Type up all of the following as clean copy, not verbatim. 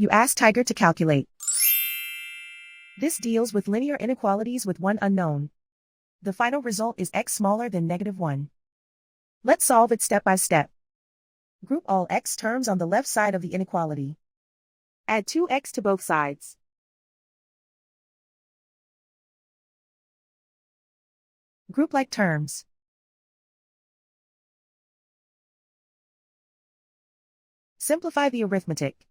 You ask Tiger to calculate. This deals with linear inequalities with one unknown. The final result is x smaller than -1. Let's solve it step by step. Group all x terms on the left side of the inequality. Add 2x to both sides. Group like terms. Simplify the arithmetic.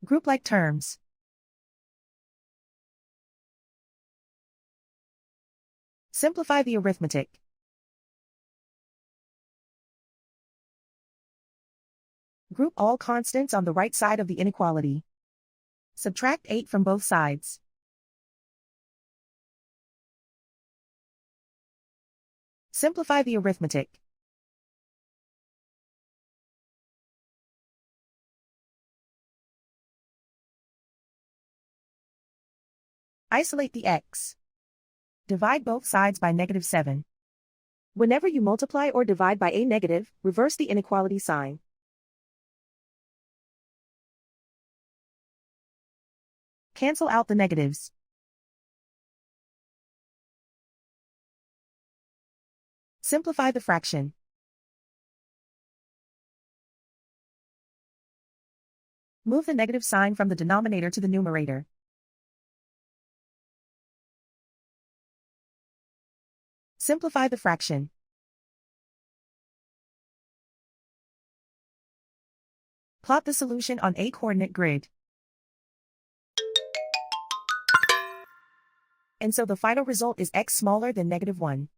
Group like terms. Simplify the arithmetic. Group all constants on the right side of the inequality. Subtract 8 from both sides. Simplify the arithmetic. Isolate the x. Divide both sides by -7. Whenever you multiply or divide by a negative, reverse the inequality sign. Cancel out the negatives. Simplify the fraction. Move the negative sign from the denominator to the numerator. Simplify the fraction. Plot the solution on a coordinate grid. And so the final result is x smaller than -1.